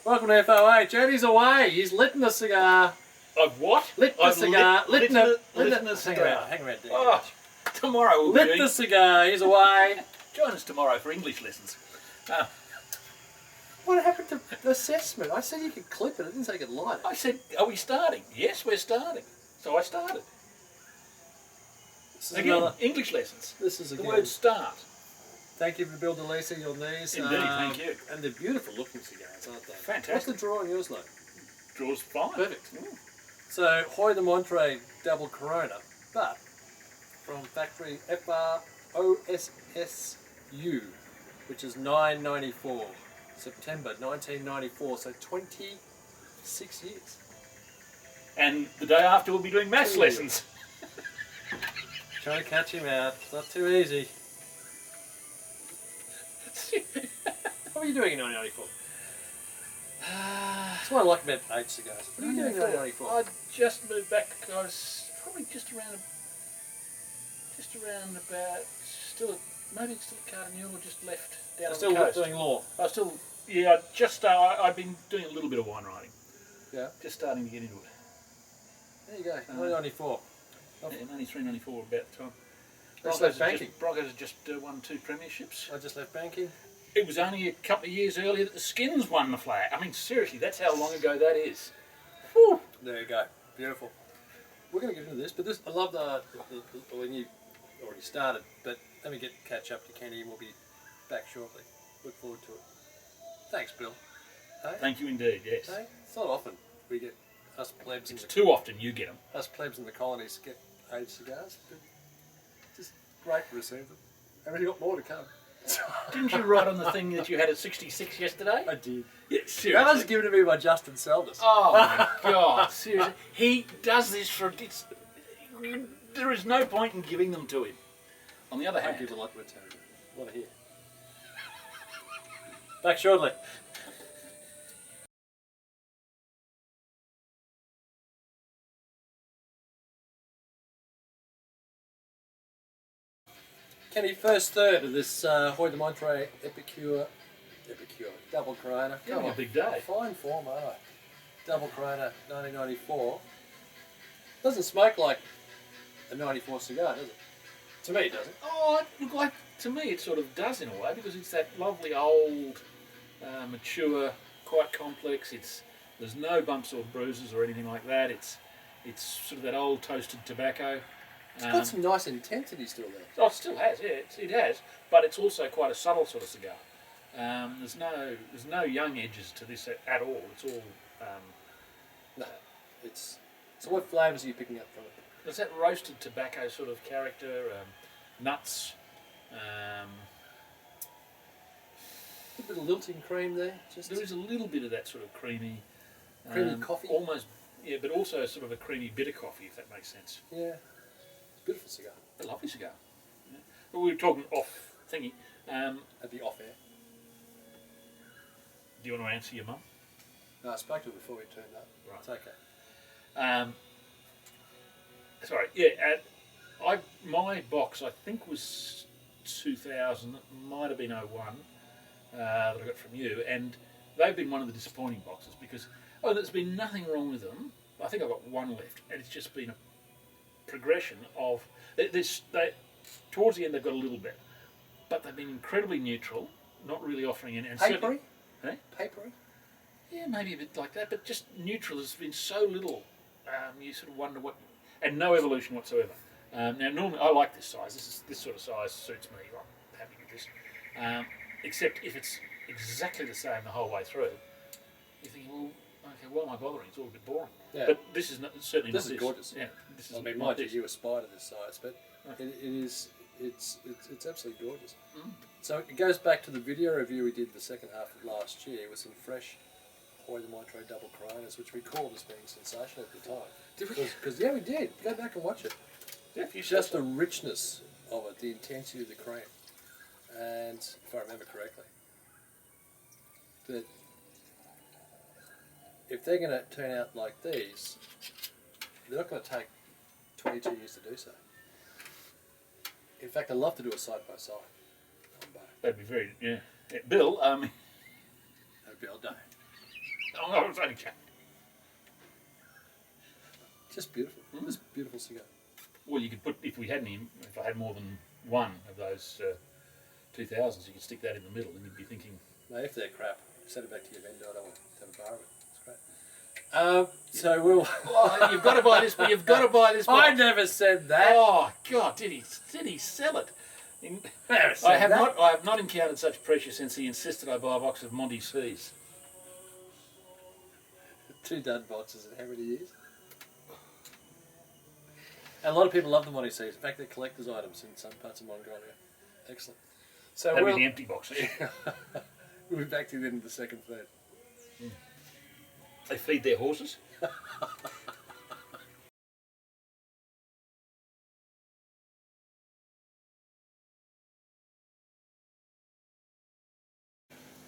Welcome to FOA. Jody's away. He's lit the cigar. I've what? Lit the cigar. Lit the cigar. Hang around, there. Oh, tomorrow we'll lit the cigar. He's away. Join us tomorrow for English lessons. What happened to the assessment? I said you could clip it. I didn't say you could light it. I said, are we starting? Yes, we're starting. So I started. This is Again, another, English lessons. This is the again. word start. Thank you for building Lisa your knees. Indeed, thank you. And they're beautiful looking cigars, aren't they? Fantastic. What's the draw on yours like? Draw's fine. Perfect. Mm. So Hoyo de Monterrey double Corona, but from factory FROSSU, which is 994, September 1994. So 26 years. And the day after we'll be doing maths lessons. Trying to catch him out. It's not too easy. What were you doing in 1994? That's what I like about age cigars. What are you doing in 1994? I just moved back. I was probably just around about, maybe still at Cardenue, or just left down on the coast. Still doing law? I was still, yeah, I've been doing a little bit of wine writing. Yeah. Just starting to get into it. There you go, 1994. Yeah, 93, 94 about the time. Just left banking. Broncos had just won 2 premierships. I just left banking. It was only a couple of years earlier that the Skins won the flag. I mean, seriously, that's how long ago that is. Whew. There you go. Beautiful. We're going to get into this, but this, I love the when you already started, but let me catch up to Kenny and we'll be back shortly. Look forward to it. Thanks, Bill. Hey? Thank you indeed, yes. Hey? It's not often we get us plebs. It's too often you get them. Us plebs in the colonies get aged cigars. Just great to receive them. And we've got more to come. Didn't you write on the thing that you had at 66 yesterday? I did. Yeah, seriously. That was given to me by Justin Selvers. Oh my God, seriously. He does this for... there is no point in giving them to him. On the other hand... I give a lot to return. What I hear. Back shortly. Kenny, first third of this Hoyo de Monterrey Epicure double Corona. Having a big day. Fine form, aren't I? Double Corona 1994. Doesn't smoke like a 94 cigar, does it? To me, it doesn't. Oh, look, like, to me it sort of does in a way, because it's that lovely old, mature, quite complex. There's no bumps or bruises or anything like that. It's sort of that old toasted tobacco. It's got some nice intensity still there. Oh, it still has, yeah, it has, but it's also quite a subtle sort of cigar. There's no young edges to this at all. It's all. No, it's. So what flavours are you picking up from it? There's that roasted tobacco sort of character, nuts. A bit of lilting cream there. There is a little bit of that sort of creamy coffee. Almost, yeah, but also sort of a creamy bitter coffee, if that makes sense. Yeah. Beautiful cigar. A lovely cigar. Yeah. But we were talking off thingy. At the off air. Do you want to answer your mum? No, I spoke to her before we turned up. Right. It's okay. Sorry. Yeah. My box I think was 2000. It might have been 01 that I got from you, and they've been one of the disappointing boxes because there's been nothing wrong with them. I think I've got one left, and it's just been a progression of towards the end they've got a little bit, but they've been incredibly neutral, not really offering any. Papery? Eh? Papery? Yeah, maybe a bit like that, but just neutral. There's been so little. You sort of wonder what, and no evolution whatsoever. Now, normally I like this size. This sort of size suits me. I'm happy with this. Except if it's exactly the same the whole way through, you think, well, okay, why am I bothering? It's all a bit boring. Yeah. But this is certainly this is gorgeous. Yeah, this is. I mean, mind you aspire to this size, but it's absolutely gorgeous. Mm. So it goes back to the video review we did the second half of last year with some fresh Hoyo de Monterrey double Coronas, which we called as being sensational at the time. Did we? Because yeah, we did. Go back and watch it. Yeah, just the richness of it, the intensity of the cream, and if I remember correctly, that if they're going to turn out like these, they're not going to take 22 years to do so. In fact, I'd love to do a side by side. That'd be very, yeah. Bill, that'd be all day. I was only joking. Just beautiful. Just beautiful cigar. Well, you could put, if I had more than one of those 2000s, you could stick that in the middle and you'd be thinking... No, if they're crap, send it back to your vendor. I don't want to have a bar of it. It's great. So we'll... Oh, you've got to buy this, but you've got to buy this box. I never said that. Oh, God, did he sell it? I have not encountered such pressure since he insisted I buy a box of Monty C's. 2 dud boxes in how many years? And a lot of people love the Monty C's. In fact, they're collector's items in some parts of Monterrey. Excellent. So That'd be the empty box. We'll be back to the end of the second third. They feed their horses.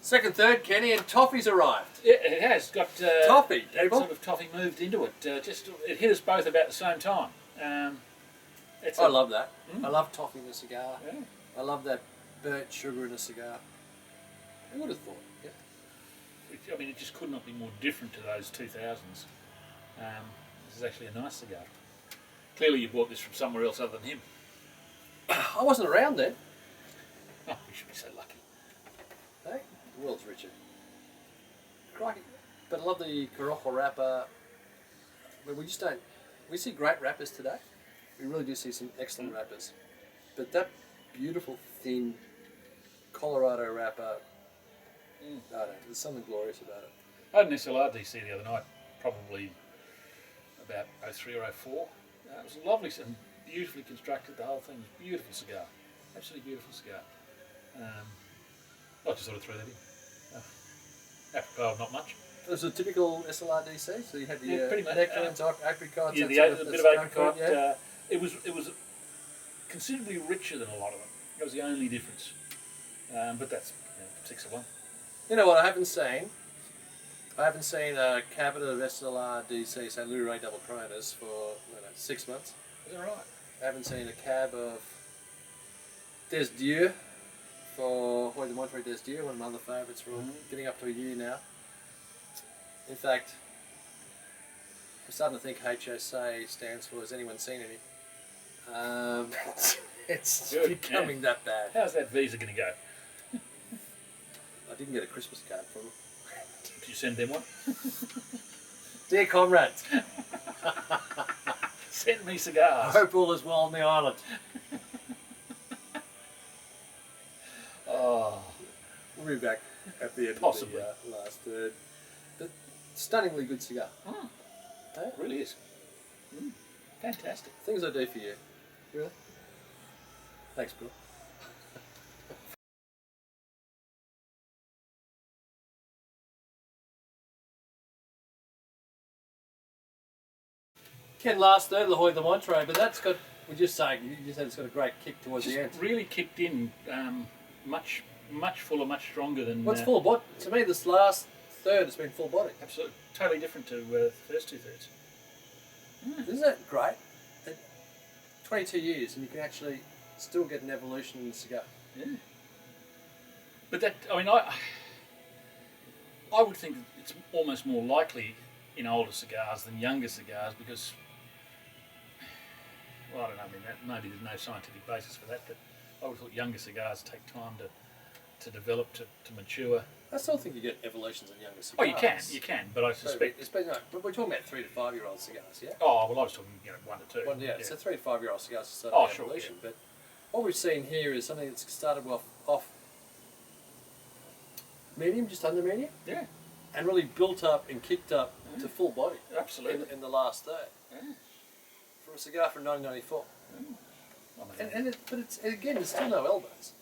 Second third, Kenny, and toffee's arrived. Yeah, it has got toffee. That sort of toffee moved into it. It hit us both about the same time. I love that. I love toffee in a cigar. Yeah. I love that burnt sugar in a cigar. Who would have thought? Yeah. I mean, it just could not be more different to those 2000s. This is actually a nice cigar. Clearly, you bought this from somewhere else other than him. I wasn't around then. Oh, we should be so lucky. Hey, the world's richer. Crikey. But I love the Corojo wrapper. But we just don't. We see great wrappers today. We really do see some excellent wrappers. But that beautiful, thin Colorado wrapper, I don't know, there's something glorious about it. I had an SLRDC the other night, probably about 03 or 04. It was lovely and beautifully constructed. The whole thing was a beautiful cigar. Absolutely beautiful cigar. I just sort of threw that in. Apropos of not much. It was a typical SLRDC, so you had the pretty much, nectarines, apricots, yeah, a bit of apricot. Yeah. It was considerably richer than a lot of them. That was the only difference. But that's 6 of 1. You know what I haven't seen? I haven't seen a cabinet of SLRDC, St. Louis Ray Double Coronas for 6 months. Is that right? I haven't seen a cab of Des Dieu for Hoyo de Monterrey Des Dieu, one of my other favourites. We're getting up to a year now. In fact, I'm starting to think HSA stands for Has Anyone Seen Any? It's becoming that bad. How's that visa going to go? I didn't get a Christmas card from them. Did you send them one? Dear comrades, send me I cigars. hope all is well on the island. Oh, We'll be back at the end Possibly. of the last third. But stunningly good cigar. Hey? it really is. Fantastic. Things I do for you. Really? Thanks, Bill. Ken, last third of the Hoyo de Monterrey, but that's got, we're just saying, you just said it's got a great kick towards the end. Really kicked in much fuller, much stronger than... What's full body? To me, this last third has been full body. Absolutely. Totally different to the first 2 thirds. Isn't that great? 22 years and you can actually still get an evolution in the cigar. Yeah. But that, I mean, I would think that it's almost more likely in older cigars than younger cigars because, well, I don't know, I mean, maybe there's no scientific basis for that, but I would have thought younger cigars take time to develop, to mature. I still think you get evolutions in younger cigars. Oh, you can, but I suspect... But we're talking about 3 to 5 year old cigars, yeah? Oh, well, I was talking, 1 to 2. Well, yeah, so 3 to 5 year old cigars is sort Oh, of sure, evolution. yeah. But what we've seen here is something that's started off medium, just under medium, Yeah, and really built up and kicked up to full body absolutely. in the last third. Yeah. From a cigar from 1994. I mean, But again, there's still no elbows.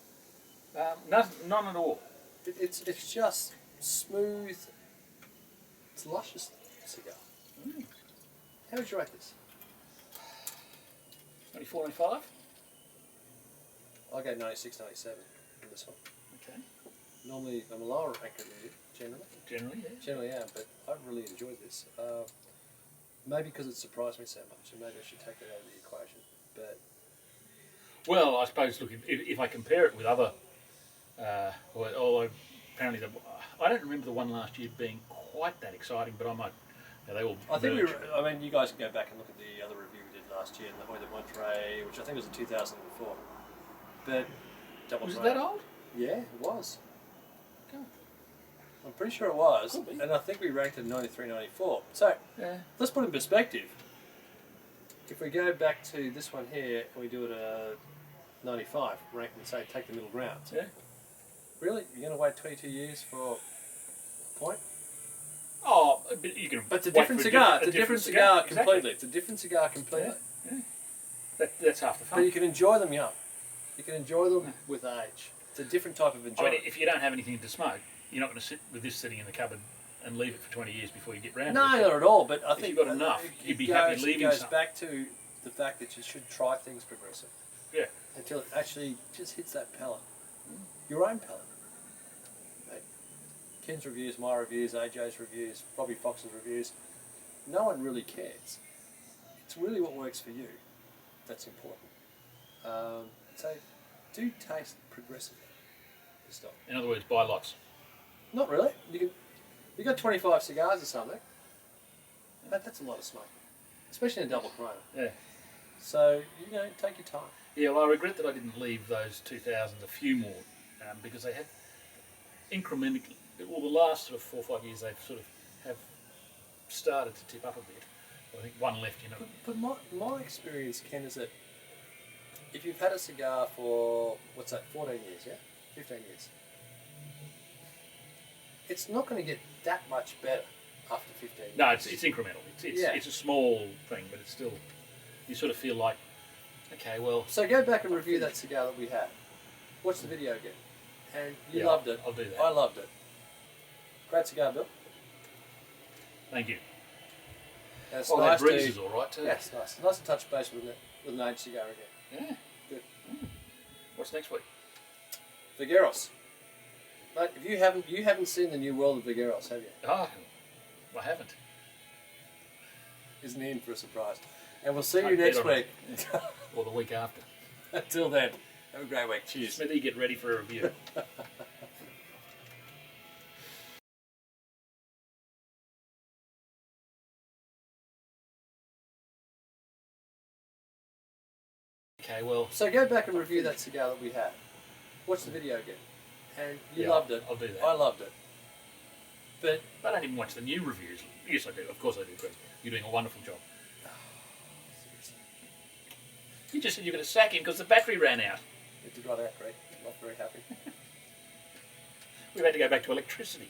none at all. It's just smooth. It's luscious cigar. How would you rate this? 24, 25? I go 96, 97 in this one. Okay. Normally, I'm a lower ranker than you, generally. Generally, yeah. Generally am, but I've really enjoyed this. Maybe because it surprised me so much, and maybe I should take that out of the equation. But Well, I suppose, look, if I compare it with other, although apparently I don't remember the one last year being quite that exciting, but I might. They all. I think merge. I mean, you guys can go back and look at the other review we did last year, the Hoyo Monterrey, which I think was in 2004. But double Was it train. that old? Yeah, it was. God. I'm pretty sure it was, Could be. and I think we ranked it 93, 94. So Yeah. let's put it in perspective. If we go back to this one here and we do it 95, rank and say take the middle ground. Yeah. Really, you're going to wait 22 years for a point? Oh, but you can. But it's a wait different for cigar. It's a different cigar Exactly. completely. It's a different cigar completely. Yeah. That's half the fun. But you can enjoy them young. You can enjoy them with age. It's a different type of I enjoyment. mean, if you don't have anything to smoke, you're not going to sit with this sitting in the cupboard and leave it for 20 years before you get round No, to it. not at all. But I If think you've got enough, you'd be happy leaving It goes some. back to the fact that you should try things progressive. Yeah. Until it actually just hits that palate. Your own palate. Like Ken's reviews, my reviews, AJ's reviews, Robbie Fox's reviews. No one really cares. It's really what works for you that's important. So do taste progressively. This stuff. In other words, buy lots. Not really. You got 25 cigars or something. That's a lot of smoke, especially in a double Corona. Yeah. So take your time. Yeah, well, I regret that I didn't leave those 2000s a few more because they had incrementally, well, the last sort of 4 or 5 years they've sort of have started to tip up a bit. I think one left, But my experience, Ken, is that if you've had a cigar for, 14 years, yeah? 15 years. It's not going to get that much better after 15 years. No, it's incremental. It's a small thing, but it's still, you sort of feel like, okay, well. So go back and review that cigar that we had. Watch the video again. And you Yeah, loved it. I'll do that. I loved it. Great cigar, Bill. Thank you. And it's Oh, nice that breeze to, is all right too. yeah, it's nice. Nice to touch base with an aged cigar again. Yeah. Good. What's next week? Vigueros. Mate, if you haven't seen the new world of Vigueros, have you? Oh, I haven't. Isn't he in for a surprise? And we'll see you Take next that on week. Or the week after. Until then, have a great week. Cheers. Smithy, get ready for a review. Okay, well. So go back and review that cigar that we had. Watch the video again. And you Yeah, loved it. I'll do that. I loved it. But I don't even watch the new reviews. Yes, I do. Of course I do, Chris. You're doing a wonderful job. You just said you're going to sack him because the battery ran out. it did right out, Greg. Not very happy. We've had to go back to electricity.